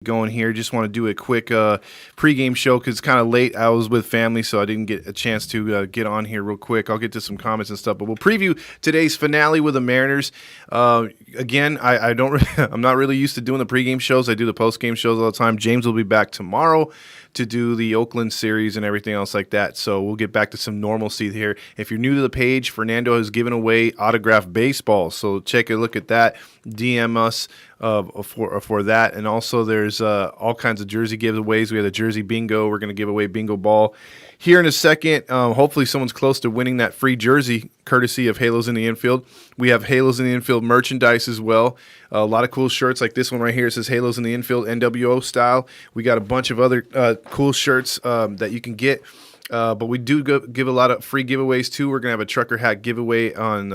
going here. Just want to do a quick pregame show because it's kind of late. I was with family, so I didn't get a chance to get on here real quick. I'll get to some comments and stuff, but we'll preview today's finale with the Mariners. Again, I don't, I'm not really used to doing the pregame shows. I do the postgame shows all the time. James will be back tomorrow to do the Oakland series and everything else like that. So we'll get back to some normalcy here. If you're new to the page, Fernando has given away autographed baseball, so check a look at that. DM us for that, and also there's all kinds of jersey giveaways. We have the jersey bingo. We're going to give away bingo ball here in a second. Hopefully someone's close to winning that free jersey courtesy of Halos in the Infield. We have Halos in the Infield merchandise as well. A lot of cool shirts like this one right here. It says Halos in the Infield NWO style. We got a bunch of other cool shirts that you can get. But we do give a lot of free giveaways too. We're gonna have a trucker hat giveaway on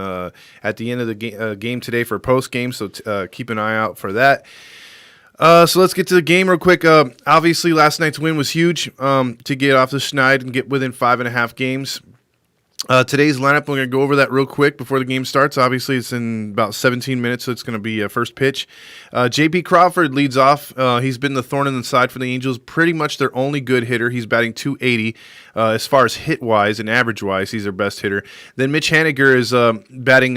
at the end of the game today for post game. So keep an eye out for that. So let's get to the game real quick. Obviously, last night's win was huge to get off the schneid and get within 5.5 games. Today's lineup, we're going to go over that real quick before the game starts. Obviously, it's in about 17 minutes, so it's going to be a first pitch. J.P. Crawford leads off. He's been the thorn in the side for the Angels, pretty much their only good hitter. He's batting .280 as far as hit-wise and average-wise. He's their best hitter. Then Mitch Haniger is batting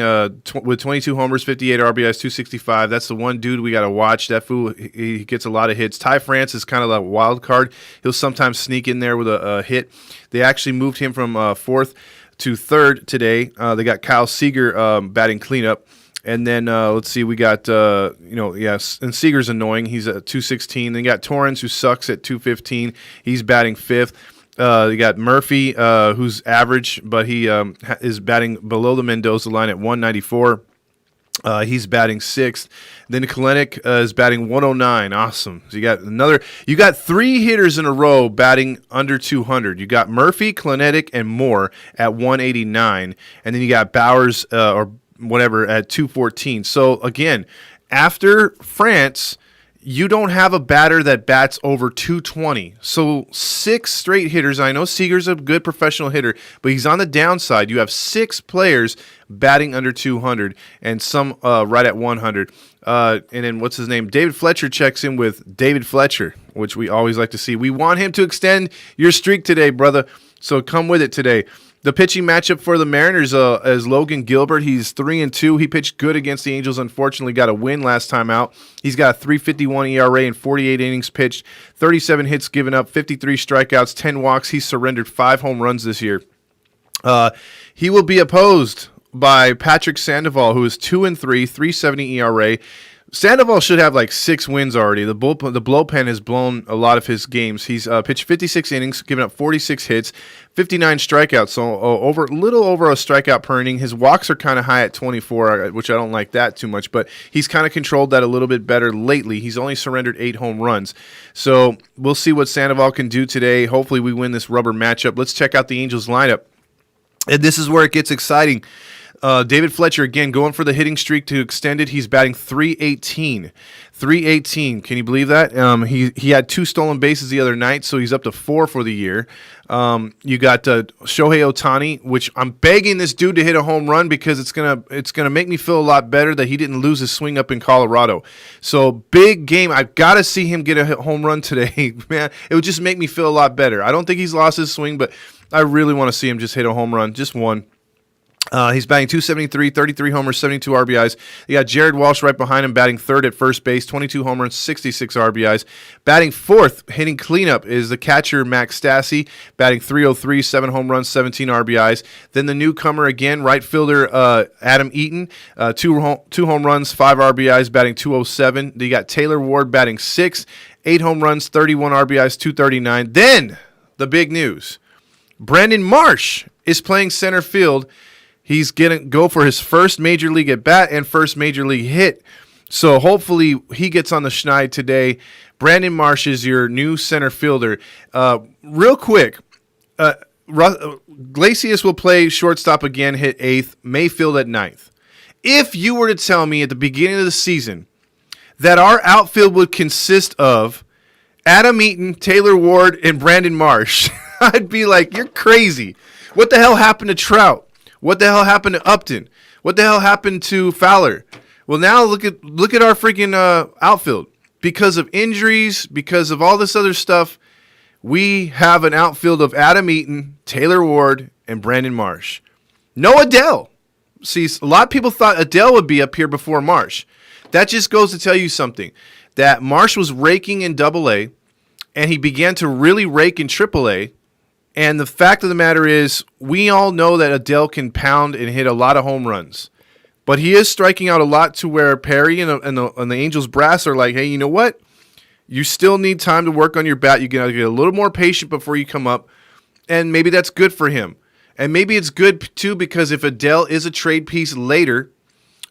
with 22 homers, 58 RBIs, .265. That's the one dude we got to watch. That fool, he gets a lot of hits. Ty France is kind of a wild card. He'll sometimes sneak in there with a hit. They actually moved him from fourth to third today. They got Kyle Seager batting cleanup. And then let's see, we got, and Seager's annoying. He's at .216. Then you got Torrens, who sucks at .215. He's batting fifth. You got Murphy, who's average, but he is batting below the Mendoza line at .194. He's batting sixth. Then Kalenic is batting 109. Awesome. So you got three hitters in a row batting under 200. You got Murphy, Kalenic, and Moore at 189. And then you got Bowers or whatever at 214. So again, after France, you don't have a batter that bats over 220. So 6 straight hitters. I know Seager's a good professional hitter, but he's on the downside. You have 6 players batting under 200 and some right at 100. And then what's his name? David Fletcher checks in with David Fletcher, which we always like to see. We want him to extend your streak today, brother. So come with it today. The pitching matchup for the Mariners is Logan Gilbert. He's 3-2. He pitched good against the Angels. Unfortunately, got a win last time out. He's got a 3.51 ERA in 48 innings pitched, 37 hits given up, 53 strikeouts, 10 walks. He's surrendered 5 home runs this year. He will be opposed by Patrick Sandoval, who is 2-3, 3.70 ERA. Sandoval should have like 6 wins already. The blowpen has blown a lot of his games. He's pitched 56 innings, given up 46 hits, 59 strikeouts, so a little over a strikeout per inning. His walks are kind of high at 24, which I don't like that too much, but he's kind of controlled that a little bit better lately. He's only surrendered 8 home runs. So we'll see what Sandoval can do today. Hopefully we win this rubber matchup. Let's check out the Angels lineup. And this is where it gets exciting. David Fletcher, again, going for the hitting streak to extend it. He's batting .318. .318. Can you believe that? He had 2 stolen bases the other night, so he's up to 4 for the year. You got Shohei Ohtani, which I'm begging this dude to hit a home run because it's gonna make me feel a lot better that he didn't lose his swing up in Colorado. So big game. I've got to see him get a home run today, man. It would just make me feel a lot better. I don't think he's lost his swing, but I really want to see him just hit a home run, just one. He's batting .273, 33 homers, 72 RBIs. You got Jared Walsh right behind him, batting third at first base, 22 homers, 66 RBIs. Batting fourth, hitting cleanup, is the catcher Max Stassi, batting .303, 7 home runs, 17 RBIs. Then the newcomer again, right fielder Adam Eaton, 2 home runs, 5 RBIs, batting .207. You got Taylor Ward batting 6, 8 home runs, 31 RBIs, .239. Then the big news, Brandon Marsh is playing center field. He's going to go for his first major league at bat and first major league hit. So hopefully he gets on the schneid today. Brandon Marsh is your new center fielder. Real quick, Glacius will play shortstop again, hit 8th, Mayfield at 9th. If you were to tell me at the beginning of the season that our outfield would consist of Adam Eaton, Taylor Ward, and Brandon Marsh, I'd be like, you're crazy. What the hell happened to Trout? What the hell happened to Upton? What the hell happened to Fowler? Well, now look at our freaking outfield. because of injuries, because of all this other stuff, we have an outfield of Adam Eaton, Taylor Ward, and Brandon Marsh. No Adele. See, a lot of people thought Adele would be up here before Marsh. That just goes to tell you something, that Marsh was raking in Double-A, and he began to really rake in Triple-A. And the fact of the matter is, we all know that Adele can pound and hit a lot of home runs. But he is striking out a lot to where Perry and the Angels brass are like, hey, you know what? You still need time to work on your bat. You got to get a little more patient before you come up. And maybe that's good for him. And maybe it's good, too, because if Adele is a trade piece later,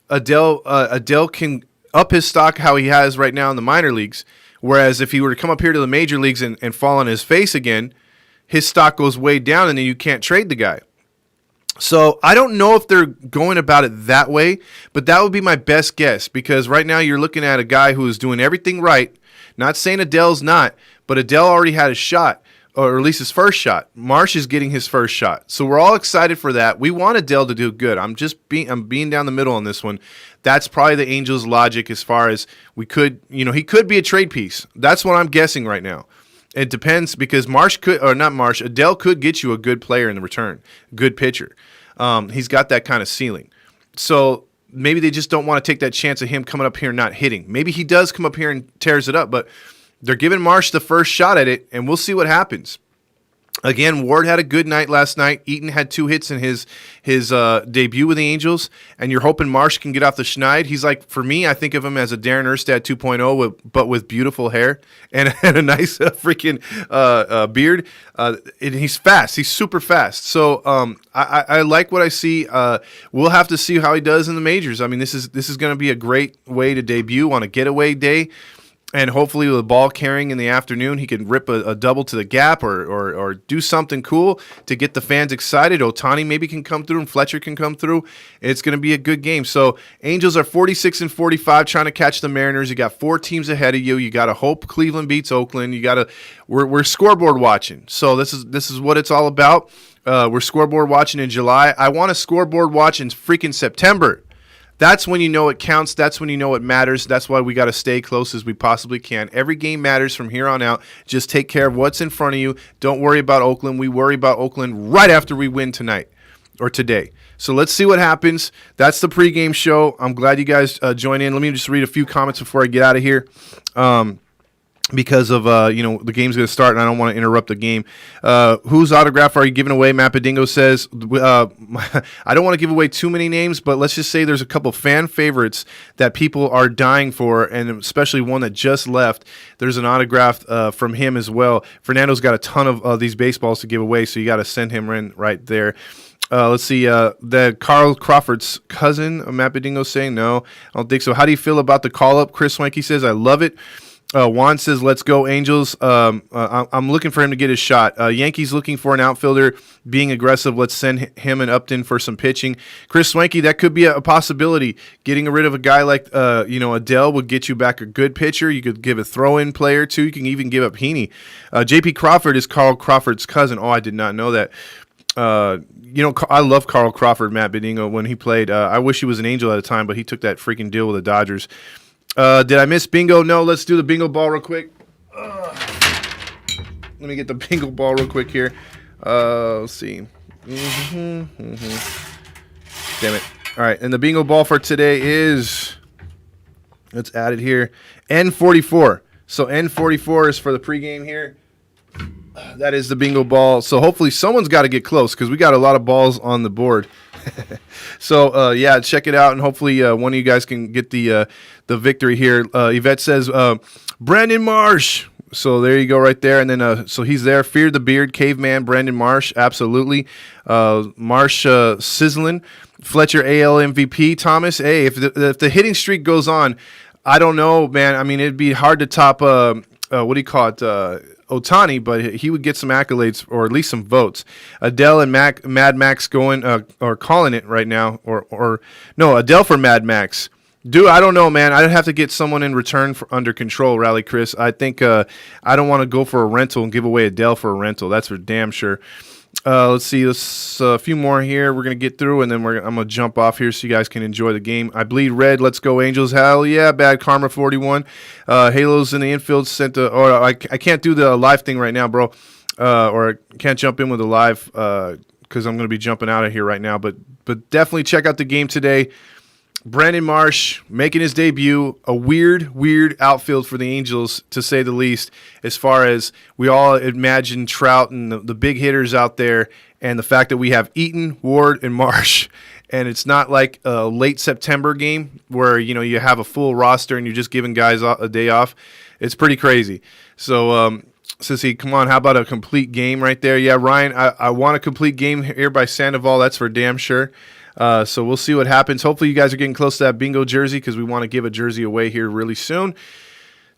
Adele can up his stock how he has right now in the minor leagues. Whereas if he were to come up here to the major leagues and fall on his face again, his stock goes way down and then you can't trade the guy. So I don't know if they're going about it that way, but that would be my best guess because right now you're looking at a guy who is doing everything right. Not saying Adele's not, but Adele already had a shot, or at least his first shot. Marsh is getting his first shot. So we're all excited for that. We want Adele to do good. I'm being down the middle on this one. That's probably the Angels' logic as far as he could be a trade piece. That's what I'm guessing right now. It depends because Adele could get you a good player in the return, good pitcher. He's got that kind of ceiling. So maybe they just don't want to take that chance of him coming up here and not hitting. Maybe he does come up here and tears it up, but they're giving Marsh the first shot at it, and we'll see what happens. Again, Ward had a good night last night. Eaton had 2 hits in his debut with the Angels, and you're hoping Marsh can get off the schneid. He's like, for me, I think of him as a Darren Erstad 2.0, but with beautiful hair and a nice freaking beard. And he's fast. He's super fast. So I like what I see. We'll have to see how he does in the majors. I mean, this is going to be a great way to debut on a getaway day. And hopefully with the ball carrying in the afternoon, he can rip a double to the gap or do something cool to get the fans excited. Ohtani maybe can come through and Fletcher can come through. It's going to be a good game. So Angels are 46-45 trying to catch the Mariners. You got 4 teams ahead of you. You got to hope Cleveland beats Oakland. We're scoreboard watching. So this is what it's all about. We're scoreboard watching in July. I want to scoreboard watch in freaking September. That's when you know it counts. That's when you know it matters. That's why we got to stay close as we possibly can. Every game matters from here on out. Just take care of what's in front of you. Don't worry about Oakland. We worry about Oakland right after we win tonight or today. So let's see what happens. That's the pregame show. I'm glad you guys joined in. Let me just read a few comments before I get out of here. Because of the game's going to start and I don't want to interrupt the game. Whose autograph are you giving away? Mappadingo says, I don't want to give away too many names, but let's just say there's a couple fan favorites that people are dying for, and especially one that just left. There's an autograph from him as well. Fernando's got a ton of these baseballs to give away, so you got to send him in right there. Let's see, the Carl Crawford's cousin, Mappadingo saying, no, I don't think so. How do you feel about the call-up? Chris Swanky says, I love it. Juan says, let's go, Angels. I'm looking for him to get his shot. Yankees looking for an outfielder, being aggressive. Let's send him and Upton for some pitching. Chris Swanky, that could be a possibility. Getting rid of a guy like Adele would get you back a good pitcher. You could give a throw-in player, too. You can even give up Heaney. J.P. Crawford is Carl Crawford's cousin. Oh, I did not know that. I love Carl Crawford, Matt Bedingo, when he played. I wish he was an Angel at the time, but he took that freaking deal with the Dodgers. Did I miss bingo? No, let's do the bingo ball real quick. Let me get the bingo ball real quick here. Let's see. Damn it. All right, and the bingo ball for today is, let's add it here, N44. So N44 is for the pregame here. That is the bingo ball. So hopefully someone's got to get close because we got a lot of balls on the board. So, check it out, and hopefully one of you guys can get the victory here. Yvette says, Brandon Marsh. So there you go right there. And then so he's there. Fear the Beard, Caveman, Brandon Marsh. Absolutely. Marsh sizzling. Fletcher AL MVP. Thomas, hey, if the hitting streak goes on, I don't know, man. I mean, it'd be hard to top, what do you call it, Ohtani, but he would get some accolades or at least some votes. Adele and Mad Max going or calling it right now, or no, Adele for Mad Max. Dude, I don't know, man. I'd have to get someone in return for under control, Rally Chris. I think I don't want to go for a rental and give away Adele for a rental. That's for damn sure. Let's see. Let's a few more here. We're gonna get through, and then I'm gonna jump off here so you guys can enjoy the game. I bleed red. Let's go Angels. Hell yeah! Bad Karma 41. Halos in the infield sent a. Or I can't do the live thing right now, bro. Or I can't jump in with the live because I'm gonna be jumping out of here right now. But definitely check out the game today. Brandon Marsh making his debut, a weird outfield for the Angels, to say the least, as far as we all imagine Trout and the big hitters out there, and the fact that we have Eaton, Ward, and Marsh. And it's not like a late September game where, you have a full roster and you're just giving guys a day off. It's pretty crazy. So, Sissy, come on, how about a complete game right there? Yeah, Ryan, I want a complete game here by Sandoval. That's for damn sure. So we'll see what happens. Hopefully you guys are getting close to that bingo jersey because we want to give a jersey away here really soon.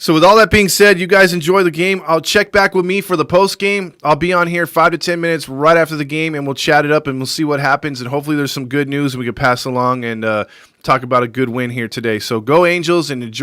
So with all that being said, you guys enjoy the game. I'll check back with me for the post game. I'll be on here 5 to 10 minutes right after the game, and we'll chat it up and we'll see what happens. And hopefully there's some good news we can pass along and talk about a good win here today. So go Angels and enjoy.